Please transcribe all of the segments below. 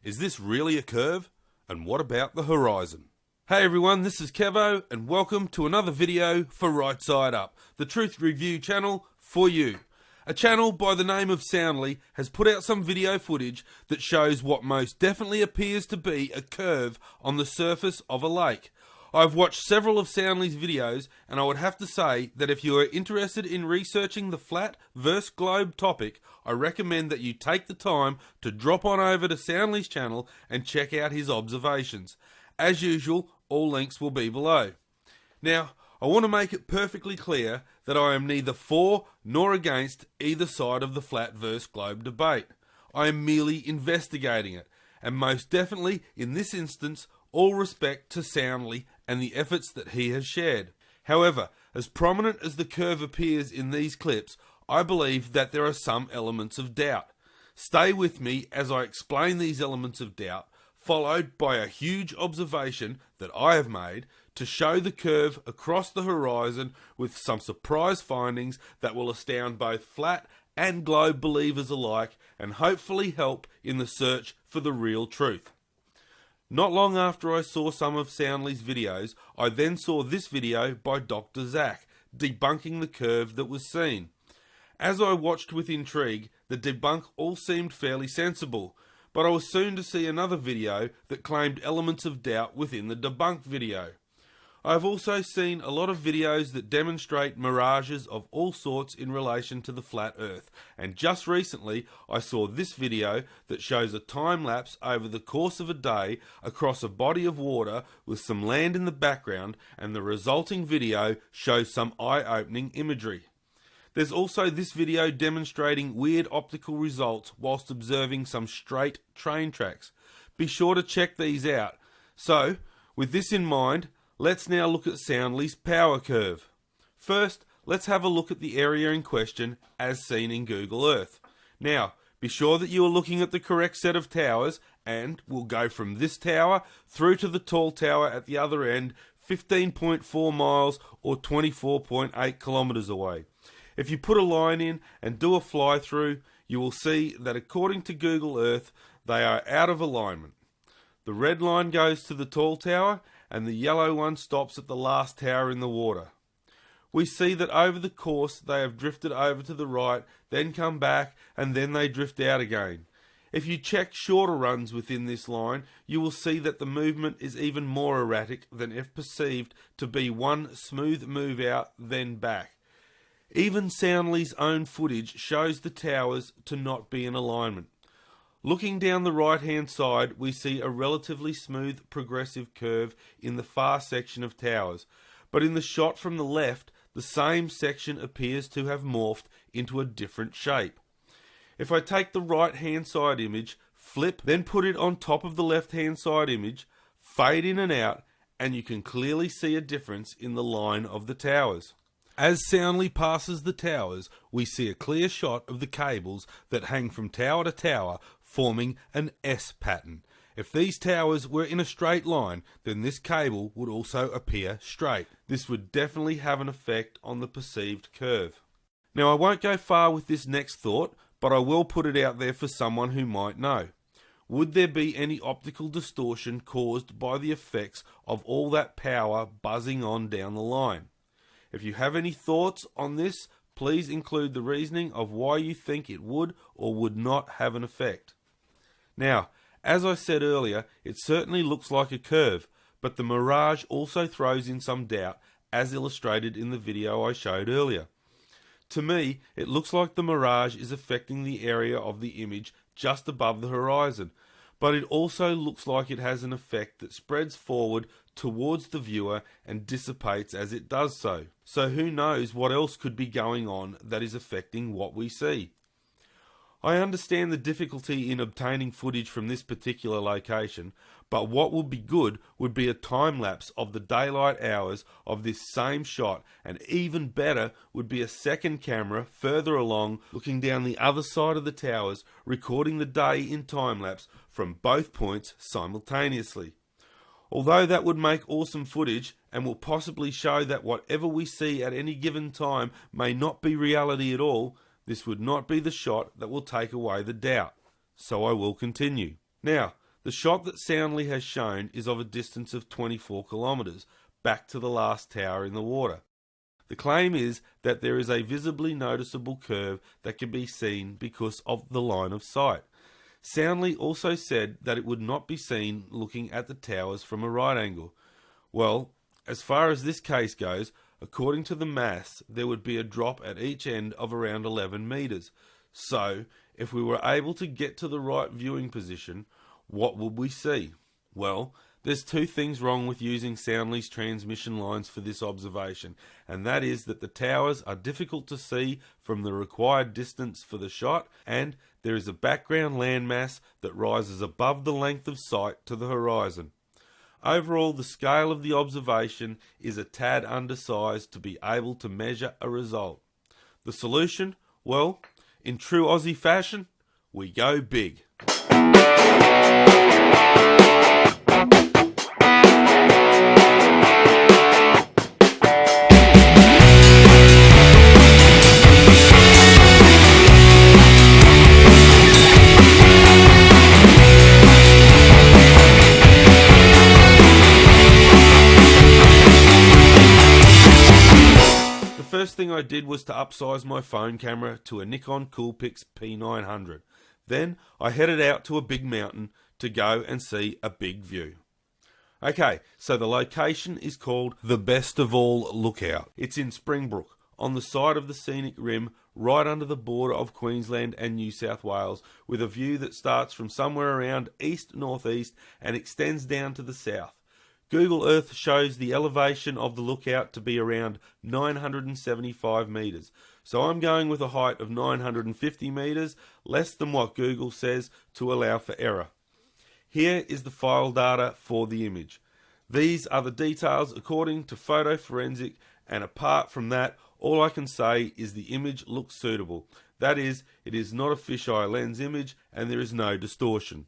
Is this really a curve? And what about the horizon? Hey everyone, this is Kevo, and welcome to another video for Right Side Up, the truth review channel for you. A channel by the name of Soundly has put out some video footage that shows what most definitely appears to be a curve on the surface of a lake. I've watched several of Soundly's videos, and I would have to say that if you are interested in researching the flat versus globe topic, I recommend that you take the time to drop on over to Soundly's channel and check out his observations. As usual, all links will be below. Now, I want to make it perfectly clear that I am neither for nor against either side of the flat versus globe debate. I am merely investigating it, and most definitely, in this instance, all respect to Soundly and the efforts that he has shared. However, as prominent as the curve appears in these clips, I believe that there are some elements of doubt. Stay with me as I explain these elements of doubt, followed by a huge observation that I have made to show the curve across the horizon with some surprise findings that will astound both flat and globe believers alike and hopefully help in the search for the real truth. Not long after I saw some of Soundly's videos, I then saw this video by Dr. Zach, debunking the curve that was seen. As I watched with intrigue, the debunk all seemed fairly sensible, but I was soon to see another video that claimed elements of doubt within the debunked video. I have also seen a lot of videos that demonstrate mirages of all sorts in relation to the flat earth, and just recently I saw this video that shows a time lapse over the course of a day across a body of water with some land in the background, and the resulting video shows some eye-opening imagery. There's also this video demonstrating weird optical results whilst observing some straight train tracks. Be sure to check these out. So, with this in mind, let's now look at Soundly's power curve. First, let's have a look at the area in question as seen in Google Earth. Now, be sure that you are looking at the correct set of towers, and we'll go from this tower through to the tall tower at the other end, 15.4 miles or 24.8 kilometers away. If you put a line in and do a fly through, you will see that according to Google Earth, they are out of alignment. The red line goes to the tall tower, and the yellow one stops at the last tower in the water. We see that over the course they have drifted over to the right, then come back, and then they drift out again. If you check shorter runs within this line, you will see that the movement is even more erratic than if perceived to be one smooth move out, then back. Even Soundly's own footage shows the towers to not be in alignment. Looking down the right hand side, we see a relatively smooth progressive curve in the far section of towers, but in the shot from the left, the same section appears to have morphed into a different shape. If I take the right hand side image, flip, then put it on top of the left hand side image, fade in and out, and you can clearly see a difference in the line of the towers. As Soundly passes the towers, we see a clear shot of the cables that hang from tower to tower, forming an S pattern. If these towers were in a straight line, then this cable would also appear straight. This would definitely have an effect on the perceived curve. Now, I won't go far with this next thought, but I will put it out there for someone who might know. Would there be any optical distortion caused by the effects of all that power buzzing on down the line? If you have any thoughts on this, please include the reasoning of why you think it would or would not have an effect. Now, as I said earlier, it certainly looks like a curve, but the mirage also throws in some doubt, as illustrated in the video I showed earlier. To me, it looks like the mirage is affecting the area of the image just above the horizon, but it also looks like it has an effect that spreads forward towards the viewer and dissipates as it does so. So who knows what else could be going on that is affecting what we see. I understand the difficulty in obtaining footage from this particular location, but what would be good would be a time lapse of the daylight hours of this same shot, and even better would be a second camera further along looking down the other side of the towers, recording the day in time lapse from both points simultaneously. Although that would make awesome footage and will possibly show that whatever we see at any given time may not be reality at all, this would not be the shot that will take away the doubt. So I will continue. Now, The shot that Soundly has shown is of a distance of 24 kilometres, back to the last tower in the water. The claim is that there is a visibly noticeable curve that can be seen because of the line of sight. Soundly also said that it would not be seen looking at the towers from a right angle. Well, as far as this case goes, according to the maths, there would be a drop at each end of around 11 metres. So, if we were able to get to the right viewing position, what would we see? Well, there's two things wrong with using Soundly's transmission lines for this observation, and that is that the towers are difficult to see from the required distance for the shot, and there is a background landmass that rises above the length of sight to the horizon. Overall, the scale of the observation is a tad undersized to be able to measure a result. The solution? Well, in true Aussie fashion, we go big. The first thing I did was to upsize my phone camera to a Nikon Coolpix P900. Then I headed out to a big mountain to go and see a big view. Okay, so the location is called the Best of All Lookout. It's in Springbrook, on the side of the scenic rim, right under the border of Queensland and New South Wales, with a view that starts from somewhere around east-northeast and extends down to the south. Google Earth shows the elevation of the lookout to be around 975 metres, so I'm going with a height of 950 metres, less than what Google says, to allow for error. Here is the file data for the image. These are the details according to Photo Forensic, and apart from that, all I can say is the image looks suitable. That is, it is not a fisheye lens image and there is no distortion.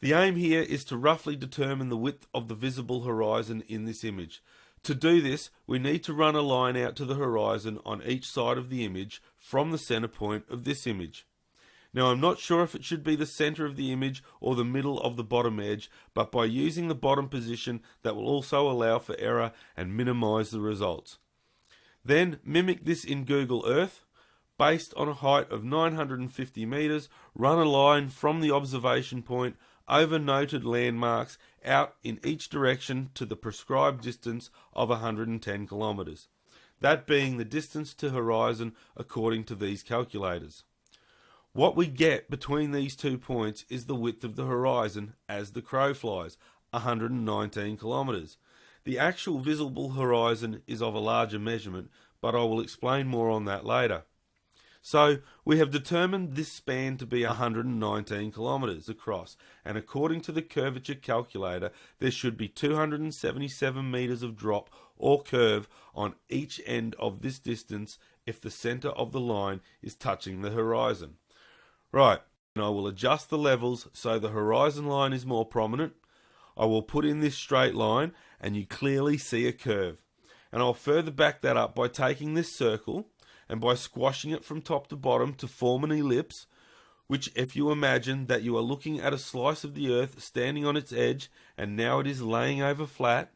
The aim here is to roughly determine the width of the visible horizon in this image. To do this, we need to run a line out to the horizon on each side of the image from the center point of this image. Now, I'm not sure if it should be the center of the image or the middle of the bottom edge, but by using the bottom position, that will also allow for error and minimize the results. Then mimic this in Google Earth. Based on a height of 950 meters, run a line from the observation point over noted landmarks out in each direction to the prescribed distance of 110 kilometers. That being the distance to horizon according to these calculators. What we get between these 2 points is the width of the horizon as the crow flies, 119 kilometers. The actual visible horizon is of a larger measurement, but I will explain more on that later. So, we have determined this span to be 119 kilometers across, and according to the curvature calculator, there should be 277 meters of drop or curve on each end of this distance if the center of the line is touching the horizon. Right, and I will adjust the levels so the horizon line is more prominent. I will put in this straight line and you clearly see a curve. And I'll further back that up by taking this circle and by squashing it from top to bottom to form an ellipse, which, if you imagine that you are looking at a slice of the earth standing on its edge and now it is laying over flat,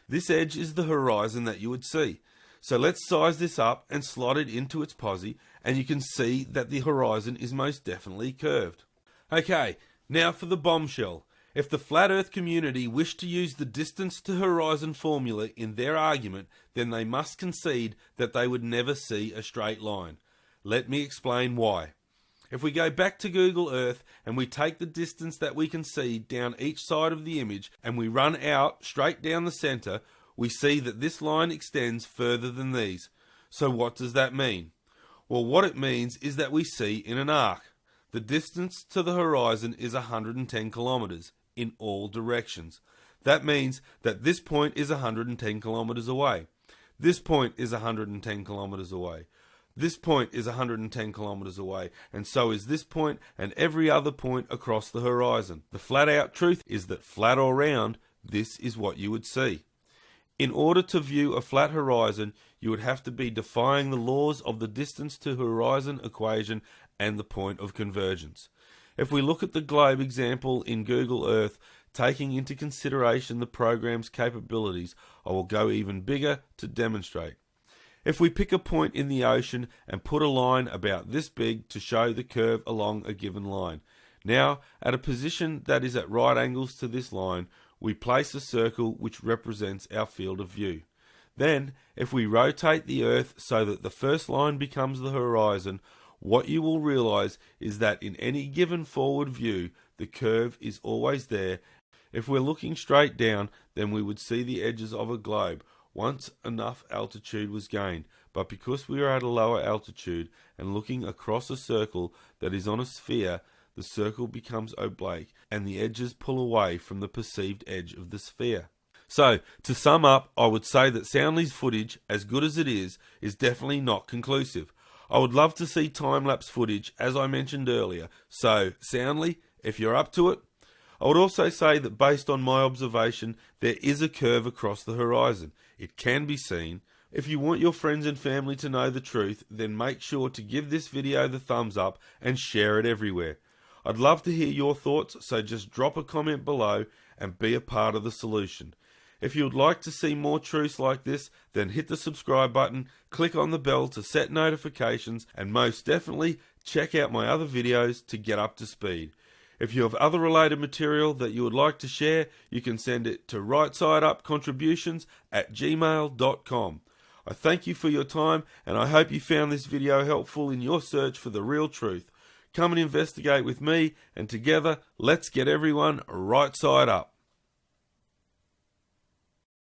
this edge is the horizon that you would see. So let's size this up and slot it into its posi, and you can see that the horizon is most definitely curved. Okay, now for the bombshell. If the flat earth community wish to use the distance to horizon formula in their argument, then they must concede that they would never see a straight line. Let me explain why. If we go back to Google Earth and we take the distance that we can see down each side of the image and we run out straight down the center, we see that this line extends further than these. So what does that mean? Well, what it means is that we see in an arc. The distance to the horizon is 110 kilometers in all directions. That means that this point is 110 kilometers away. This point is 110 kilometers away. This point is 110 kilometers away, and so is this point and every other point across the horizon. The flat out truth is that flat or round, this is what you would see. In order to view a flat horizon, you would have to be defying the laws of the distance to horizon equation and the point of convergence. If we look at the globe example in Google Earth, taking into consideration the program's capabilities, I will go even bigger to demonstrate. If we pick a point in the ocean and put a line about this big to show the curve along a given line. Now, at a position that is at right angles to this line, we place a circle which represents our field of view. Then, if we rotate the Earth so that the first line becomes the horizon, what you will realize is that in any given forward view, the curve is always there. If we're looking straight down, then we would see the edges of a globe once enough altitude was gained, but because we are at a lower altitude and looking across a circle that is on a sphere, the circle becomes oblique and the edges pull away from the perceived edge of the sphere. So, to sum up, I would say that Soundly's footage, as good as it is definitely not conclusive. I would love to see time-lapse footage, as I mentioned earlier, so Soundly, if you're up to it. I would also say that based on my observation, there is a curve across the horizon. It can be seen. If you want your friends and family to know the truth, then make sure to give this video the thumbs up and share it everywhere. I'd love to hear your thoughts, so just drop a comment below and be a part of the solution. If you would like to see more truths like this, then hit the subscribe button, click on the bell to set notifications, and most definitely check out my other videos to get up to speed. If you have other related material that you would like to share, you can send it to rightsideupcontributions@gmail.com. I thank you for your time, and I hope you found this video helpful in your search for the real truth. Come and investigate with me, and together, let's get everyone right side up.